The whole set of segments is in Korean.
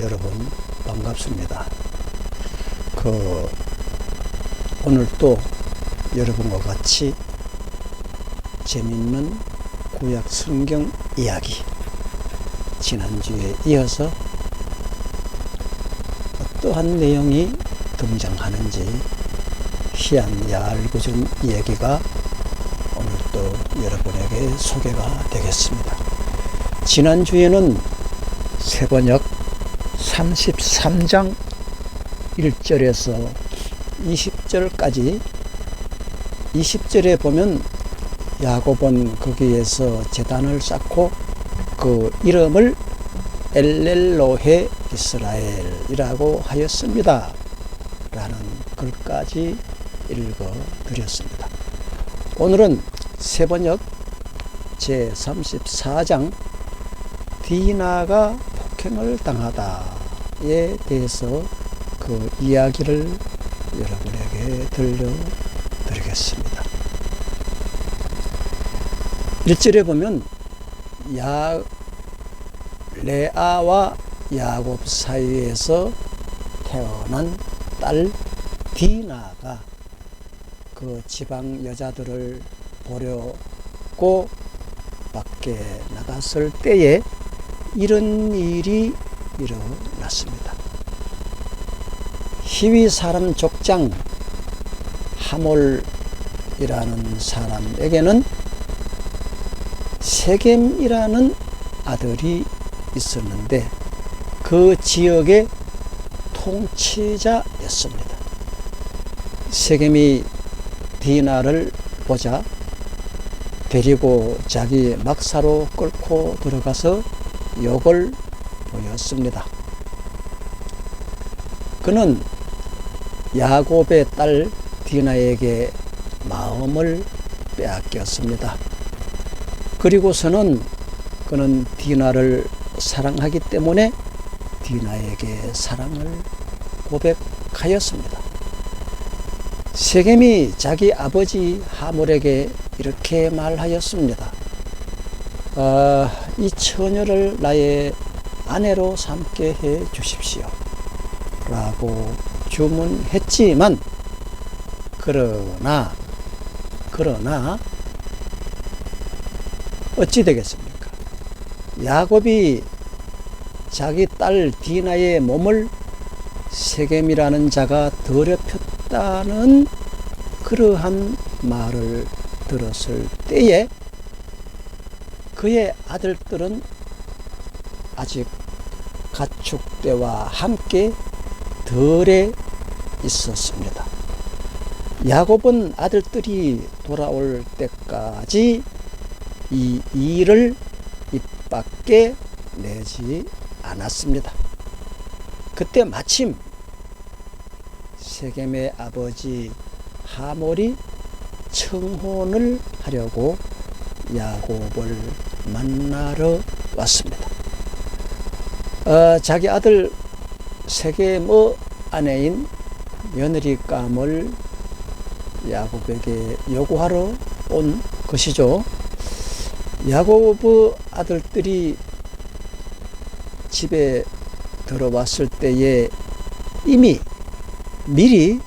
여러분 반갑습니다. 오늘 또 여러분과 같이 재밌는 구약 성경 이야기, 지난주에 이어서 어떠한 내용이 등장하는지 희한얄궂은 이야기가 오늘 또 여러분에게 소개가 되겠습니다. 지난주에는 세번역 33장 1절에서 20절까지 20절에 보면 야곱은 거기에서 제단을 쌓고 그 이름을 엘렐로헤 이스라엘이라고 하였습니다 라는 글까지 읽어 드렸습니다. 오늘은 세번역 제34장 디나가 폭행을 당하다에 대해서 그 이야기를 여러분에게 들려드리겠습니다. 1절에 보면 레아와 야곱 사이에서 태어난 딸 디나가 그 지방 여자들을 보려고 밖에 나갔을 때에 이런 일이 일어났습니다. 히위 사람 족장 하몰이라는 사람에게는 세겜이라는 아들이 있었는데 그 지역의 통치자였습니다. 세겜이 디나를 보자 데리고 자기 막사로 끌고 들어가서 욕을 보였습니다. 그는 야곱의 딸 디나에게 마음을 빼앗겼습니다. 그리고서는 그는 디나를 사랑하기 때문에 디나에게 사랑을 고백하였습니다. 세겜이 자기 아버지 하몰에게 이렇게 말하였습니다. 이 처녀를 나의 아내로 삼게 해 주십시오 라고 주문했지만 그러나 어찌 되겠습니까? 야곱이 자기 딸 디나의 몸을 세겜이라는 자가 더럽혔다는 그러한 말을 들었을 때에 그의 아들들은 아직 가축 때와 함께 덜에 있었습니다. 야곱은 아들들이 돌아올 때까지 이 일을 입 밖에 내지 않았습니다. 그때 마침 세겜의 아버지 하몰이 청혼을 하려고 야곱을 만나러 왔습니다. 자기 아들 세겜의 아내인 며느리감을 야곱에게 요구하러 온 것이죠. 야곱의 아들들이 집에 들어왔을 때에 이미 미리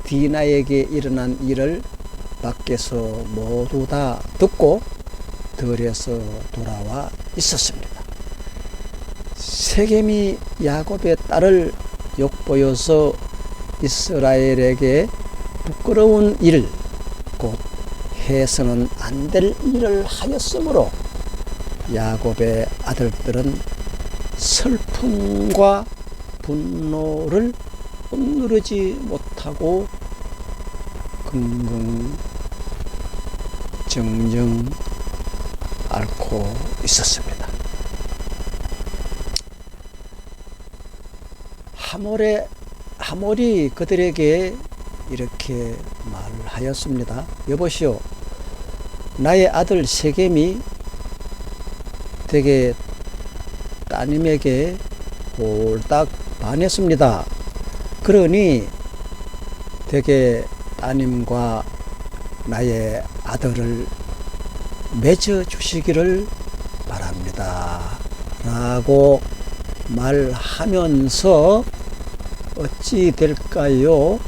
디나에게 일어난 일을 밖에서 모두 다 듣고 들에서 돌아와 있었습니다. 세겜이 야곱의 딸을 욕보여서 이스라엘에게 부끄러운 일, 곧 해서는 안 될 일을 하였으므로 야곱의 아들들은 슬픔과 분노를 억누르지 못하고 긍긍정정 앓고 있었습니다. 하몰이 그들에게 이렇게 말하였습니다. 여보시오, 나의 아들 세겜이 되게 따님에게 홀딱 반했습니다. 그러니 되게 따님과 나의 아들을 맺어 주시기를 바랍니다 라고 말하면서 어찌 될까요?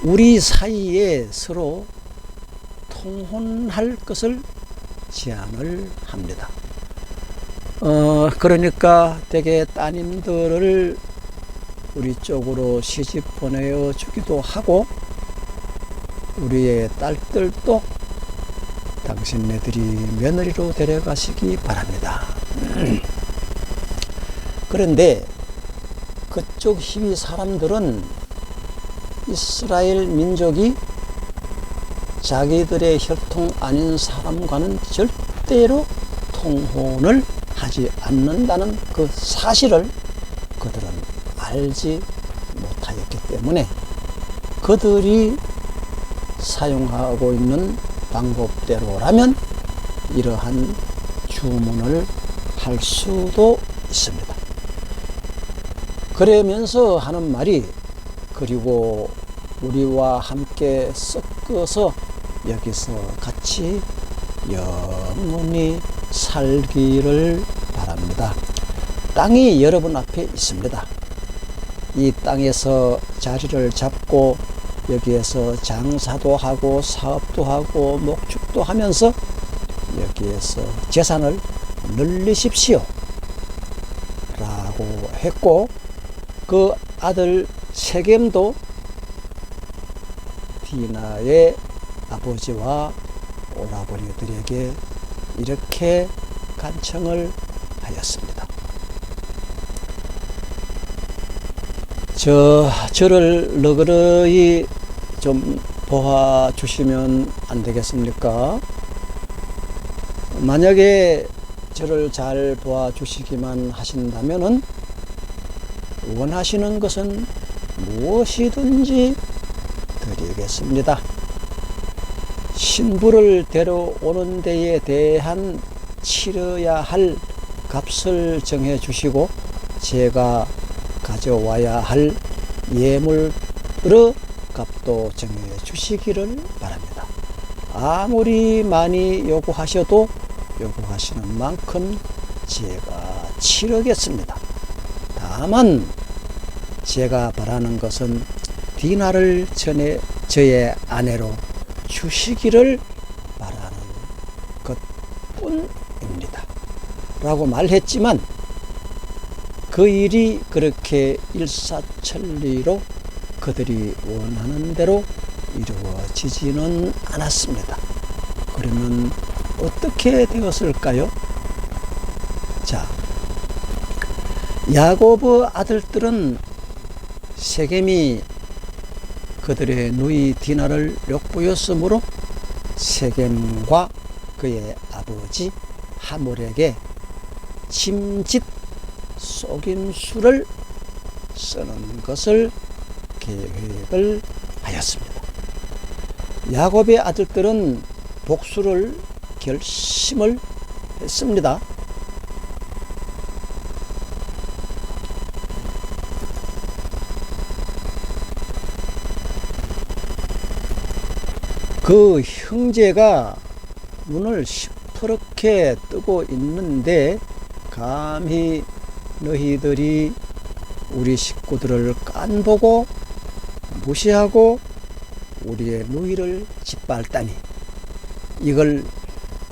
우리 사이에 서로 통혼할 것을 제안을 합니다. 그러니까 대개 따님들을 우리 쪽으로 시집 보내어 주기도 하고, 우리의 딸들도 당신네들이 며느리로 데려가시기 바랍니다. 그런데 그쪽 희위 사람들은 이스라엘 민족이 자기들의 혈통 아닌 사람과는 절대로 통혼을 하지 않는다는 그 사실을 그들은 알지 못하였기 때문에 그들이 사용하고 있는 방법대로라면 이러한 주문을 할 수도 있습니다. 그러면서 하는 말이, 그리고 우리와 함께 섞어서 여기서 같이 영원히 살기를 바랍니다. 땅이 여러분 앞에 있습니다. 이 땅에서 자리를 잡고 여기에서 장사도 하고 사업도 하고 목축도 하면서 여기에서 재산을 늘리십시오 라고 했고, 그 아들 세겜도 디나의 아버지와 오라버니들에게 이렇게 간청을 하였습니다. 저를 너그러이 좀 보아주시면 안 되겠습니까? 만약에 저를 잘 보아주시기만 하신다면은 원하시는 것은 무엇이든지 드리겠습니다. 신부를 데려오는 데에 대한 치러야 할 값을 정해 주시고, 제가 가져와야 할 예물의 값도 정해 주시기를 바랍니다. 아무리 많이 요구하셔도 요구하시는 만큼 제가 치르겠습니다. 다만 제가 바라는 것은 디나를 저의 아내로 주시기를 바라는 것뿐입니다 라고 말했지만, 그 일이 그렇게 일사천리로 그들이 원하는 대로 이루어지지는 않았습니다. 그러면 어떻게 되었을까요? 자, 야곱의 아들들은 세겜이 그들의 누이 디나를 욕보였으므로 세겜과 그의 아버지 하몰에게 짐짓 속임수를 쓰는 것을 계획을 하였습니다. 야곱의 아들들은 복수를 결심을 했습니다. 그 형제가 눈을 시퍼렇게 뜨고 있는데 감히 너희들이 우리 식구들을 깐보고 무시하고 우리의 누이를 짓밟다니, 이걸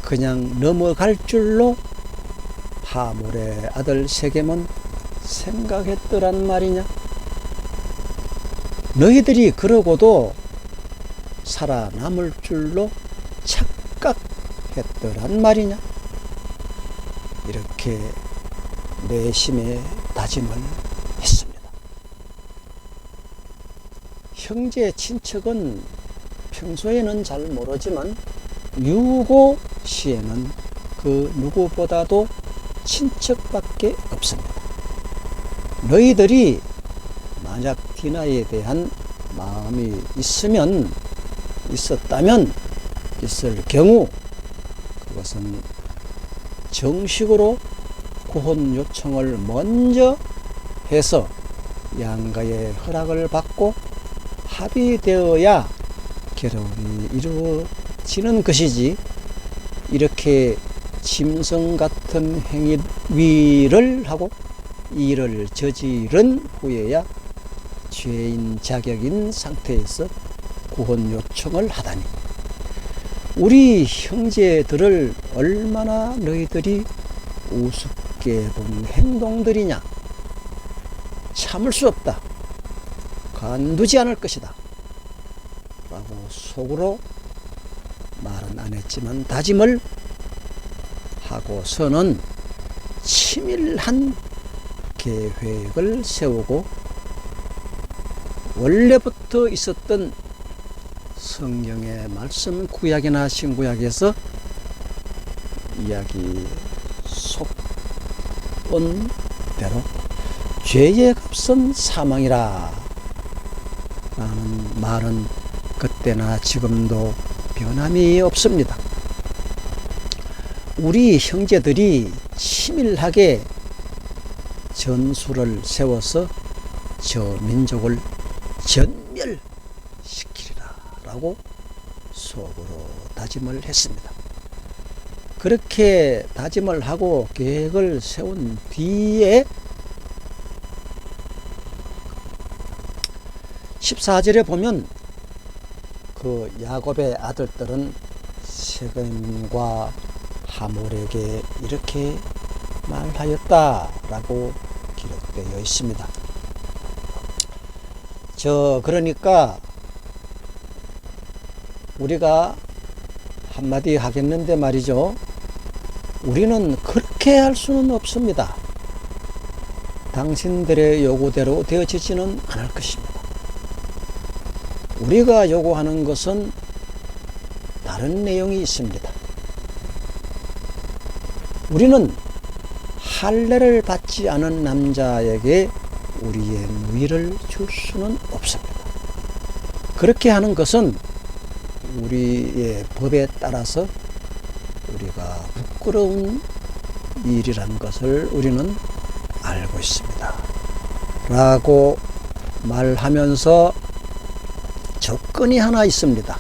그냥 넘어갈 줄로 하몰의 아들 세겜은 생각했더란 말이냐? 너희들이 그러고도 살아남을 줄로 착각했더란 말이냐? 이렇게 내심의 다짐을 했습니다. 형제 친척은 평소에는 잘 모르지만 유고 시에는 그 누구보다도 친척밖에 없습니다. 너희들이 만약 디나에 대한 마음이 있을 경우 그것은 정식으로 구혼 요청을 먼저 해서 양가의 허락을 받고 합의되어야 결혼이 이루어지는 것이지, 이렇게 짐승 같은 행위를 하고 이를 저지른 후에야 죄인 자격인 상태에서 구원 요청을 하다니, 우리 형제들을 얼마나 너희들이 우습게 본 행동들이냐. 참을 수 없다. 간두지 않을 것이다. 라고 속으로 말은 안 했지만 다짐을 하고서는 치밀한 계획을 세우고 원래부터 있었던 성경의 말씀, 구약이나 신구약에서 이야기 속은 대로 죄의 값은 사망이라 라는 말은 그때나 지금도 변함이 없습니다. 우리 형제들이 치밀하게 전술을 세워서 저 민족을 전멸시키리라 라고 속으로 다짐을 했습니다. 그렇게 다짐을 하고 계획을 세운 뒤에 14절에 보면 그 야곱의 아들들은 세겜과 하몰에게 이렇게 말하였다라고 기록되어 있습니다. 그러니까 우리가 한마디 하겠는데 말이죠. 우리는 그렇게 할 수는 없습니다. 당신들의 요구대로 되어지지는 않을 것입니다. 우리가 요구하는 것은 다른 내용이 있습니다. 우리는 할례를 받지 않은 남자에게 우리의 누이를 줄 수는 없습니다. 그렇게 하는 것은 우리의 법에 따라서 우리가 부끄러운 일이란 것을 우리는 알고 있습니다. 라고 말하면서 조건이 하나 있습니다.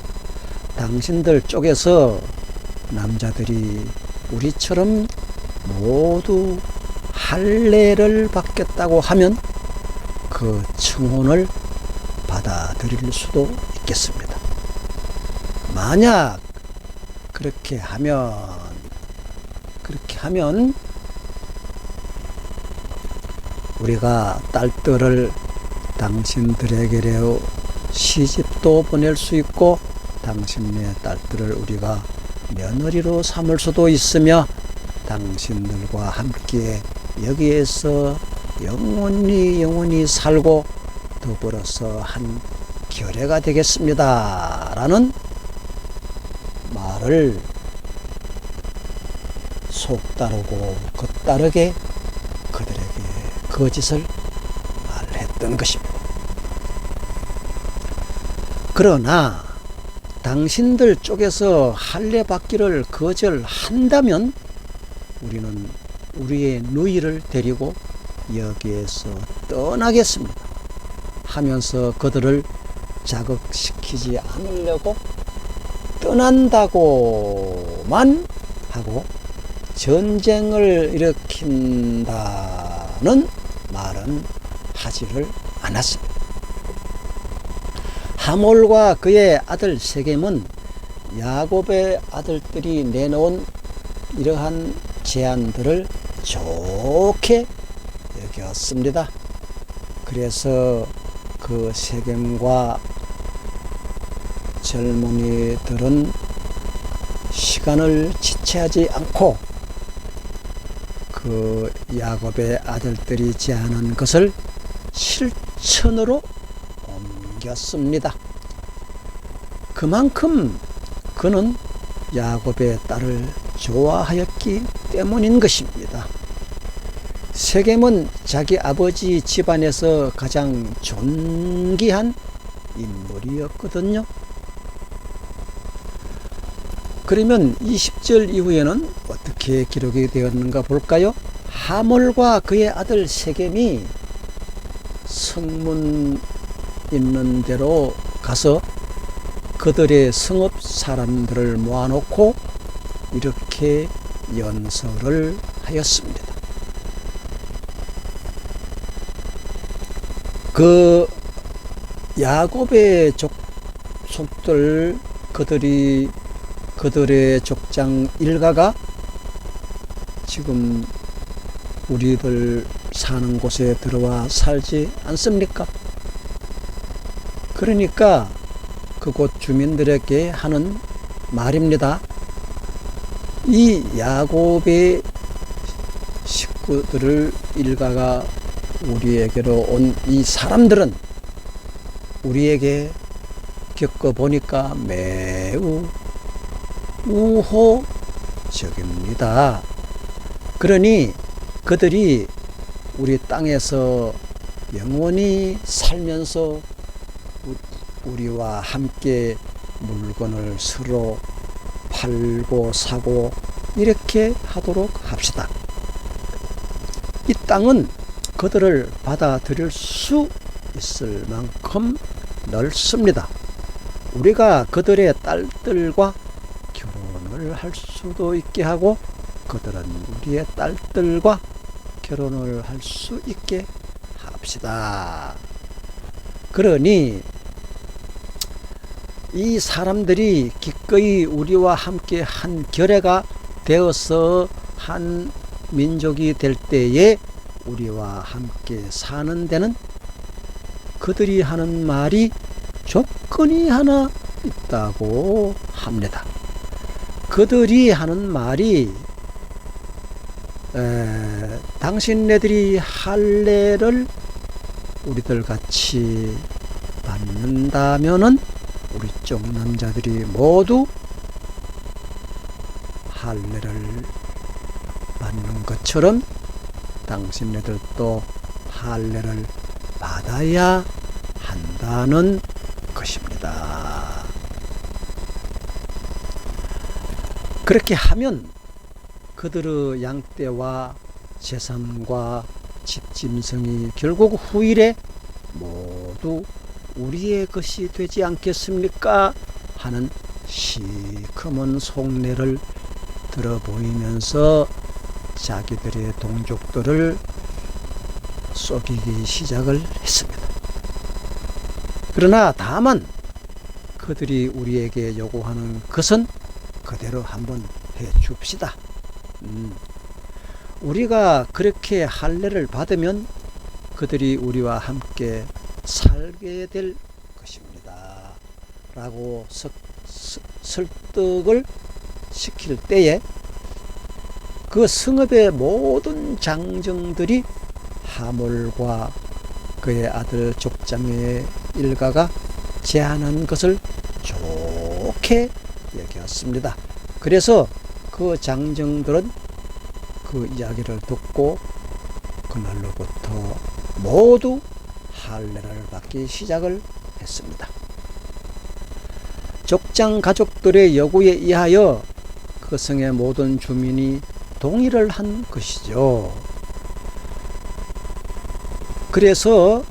당신들 쪽에서 남자들이 우리처럼 모두 할례를 받겠다고 하면 그 청혼을 받아들일 수도 있겠습니다. 만약 그렇게 하면 우리가 딸들을 당신들에게로 시집도 보낼 수 있고 당신의 딸들을 우리가 며느리로 삼을 수도 있으며 당신들과 함께 여기에서 영원히 살고 더불어서 한 결례가 되겠습니다 라는 말을 속다르고 겉다르게 그들에게 거짓을 말했던 것입니다. 그러나 당신들 쪽에서 할례 받기를 거절한다면 우리는 우리의 누이를 데리고 여기에서 떠나겠습니다 하면서 그들을 자극시키지 않으려고 떠난다고만 하고 전쟁을 일으킨다는 말은 하지를 않았습니다. 하몰과 그의 아들 세겜은 야곱의 아들들이 내놓은 이러한 제안들을 좋게 여겼습니다. 그래서 그 세겜과 젊은이들은 시간을 지체하지 않고 그 야곱의 아들들이 제안한 것을 실천으로 옮겼습니다. 그만큼 그는 야곱의 딸을 좋아하였기 때문인 것입니다. 세겜은 자기 아버지 집안에서 가장 존귀한 인물이었거든요. 그러면 20절 이후에는 어떻게 기록이 되었는가 볼까요? 하몰과 그의 아들 세겜이 성문 있는 데로 가서 그들의 성읍 사람들을 모아놓고 이렇게 연설을 하였습니다. 그 야곱의 족속들, 그들의 족장 일가가 지금 우리들 사는 곳에 들어와 살지 않습니까? 그러니까 그곳 주민들에게 하는 말입니다. 이 야곱의 식구들을 일가가 우리에게로 온 이 사람들은 우리에게 겪어보니까 매우 우호적입니다. 그러니 그들이 우리 땅에서 영원히 살면서 우리와 함께 물건을 서로 팔고 사고 이렇게 하도록 합시다. 이 땅은 그들을 받아들일 수 있을 만큼 넓습니다. 우리가 그들의 딸들과 결혼을 할 수도 있게 하고 그들은 우리의 딸들과 결혼을 할 수 있게 합시다. 그러니 이 사람들이 기꺼이 우리와 함께 한 결례가 되어서 한 민족이 될 때에 우리와 함께 사는 데는 그들이 하는 말이 조건이 하나 있다고 합니다. 그들이 하는 말이 당신네들이 할례를 우리들 같이 받는다면은 우리 쪽 남자들이 모두 할례를 받는 것처럼 당신네들도 할례를 받아야 한다는 것입니다. 그렇게 하면 그들의 양떼와 재산과 집짐승이 결국 후일에 모두 우리의 것이 되지 않겠습니까? 하는 시커먼 속내를 들어 보이면서 자기들의 동족들을 속이기 시작을 했습니다. 그러나 다만 그들이 우리에게 요구하는 것은 그대로 한번 해 줍시다. 우리가 그렇게 할례를 받으면 그들이 우리와 함께 살게 될 것입니다. 라고 설득을 시킬 때에 그 성읍의 모든 장정들이 하몰과 그의 아들 족장의 일가가 제안한 것을 좋게 여겼습니다. 그래서 그 장정들은 그 이야기를 듣고 그날로부터 모두 할례를 받기 시작을 했습니다. 족장 가족들의 요구에 의하여 그 성의 모든 주민이 동의를 한 것이죠. 그래서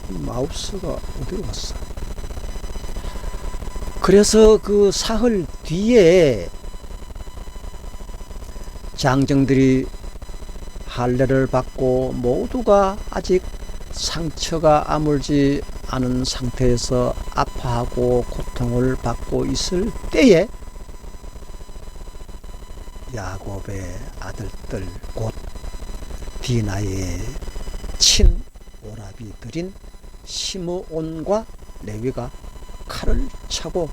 마우스가 어디로 갔어? 그래서 그 사흘 뒤에 장정들이 할례를 받고 모두가 아직 상처가 아물지 않은 상태에서 아파하고 고통을 받고 있을 때에 야곱의 아들들 곧 디나의 친오라비들인 시므온과 레위가 칼을 차고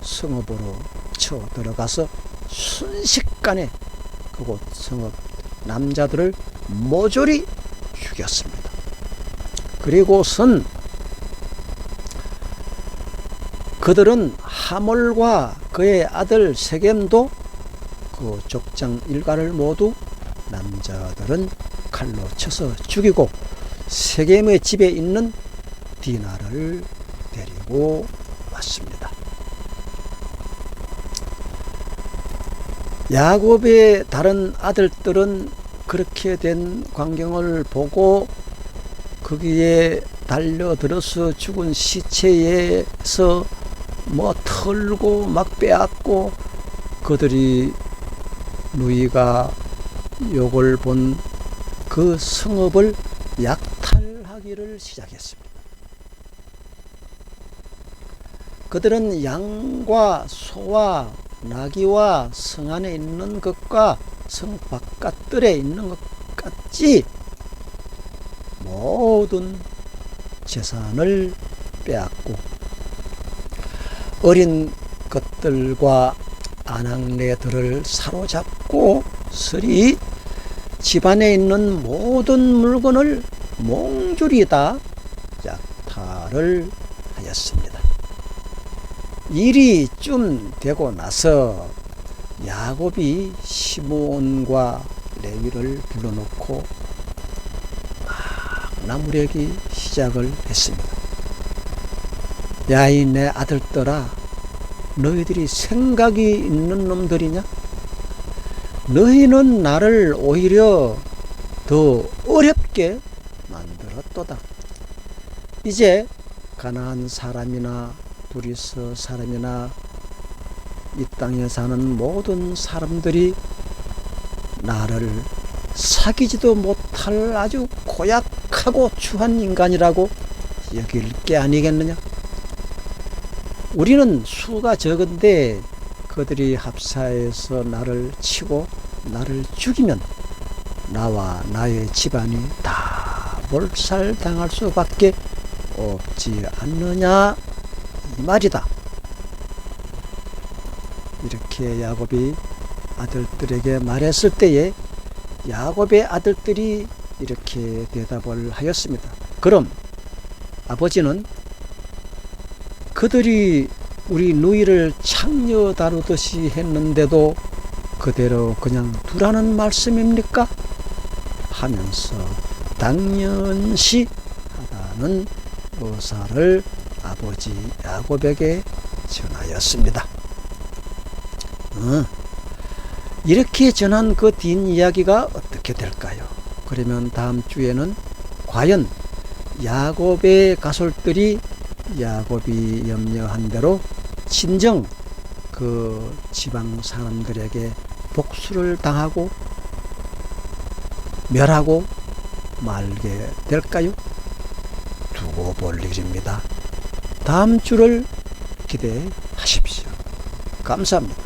성읍으로 쳐들어가서 순식간에 그곳 성읍 남자들을 모조리 죽였습니다. 그리고선 그들은 하몰과 그의 아들 세겜도 그 족장 일가를 모두 남자들은 칼로 쳐서 죽이고 세겜의 집에 있는 디나를 데리고 왔습니다. 야곱의 다른 아들들은 그렇게 된 광경을 보고 거기에 달려들어서 죽은 시체에서 털고 막 빼앗고 그들이 누이가 욕을 본 그 성읍을 약탈하기를 시작했습니다. 그들은 양과 소와 나귀와 성 안에 있는 것과 성 바깥들에 있는 것까지 모든 재산을 빼앗고 어린 것들과 아낙네들을 사로잡고 서리 집안에 있는 모든 물건을 몽줄이 다 약탈을 하였습니다. 일이 좀 되고 나서 야곱이 시므온과 레위를 불러놓고 막 나무래기 시작을 했습니다. 야이 내 아들들아, 너희들이 생각이 있는 놈들이냐? 너희는 나를 오히려 더 어렵게 만들었도다. 이제 가나안 사람이나 브리스 사람이나 이 땅에 사는 모든 사람들이 나를 사귀지도 못할 아주 고약하고 추한 인간이라고 여길 게 아니겠느냐? 우리는 수가 적은데 그들이 합사해서 나를 치고 나를 죽이면 나와 나의 집안이 다 몰살당할 수밖에 없지 않느냐 이 말이다. 이렇게 야곱이 아들들에게 말했을 때에 야곱의 아들들이 이렇게 대답을 하였습니다. 그럼 아버지는 그들이 우리 누이를 창녀 다루듯이 했는데도 그대로 그냥 두라는 말씀입니까? 하면서 당연시 하다는 의사를 아버지 야곱에게 전하였습니다. 이렇게 전한 그 뒷이야기가 어떻게 될까요? 그러면 다음 주에는 과연 야곱의 가솔들이 야곱이 염려한 대로 진정 그 지방 사람들에게 복수를 당하고 멸하고 말게 될까요? 두고 볼 일입니다. 다음 주를 기대하십시오. 감사합니다.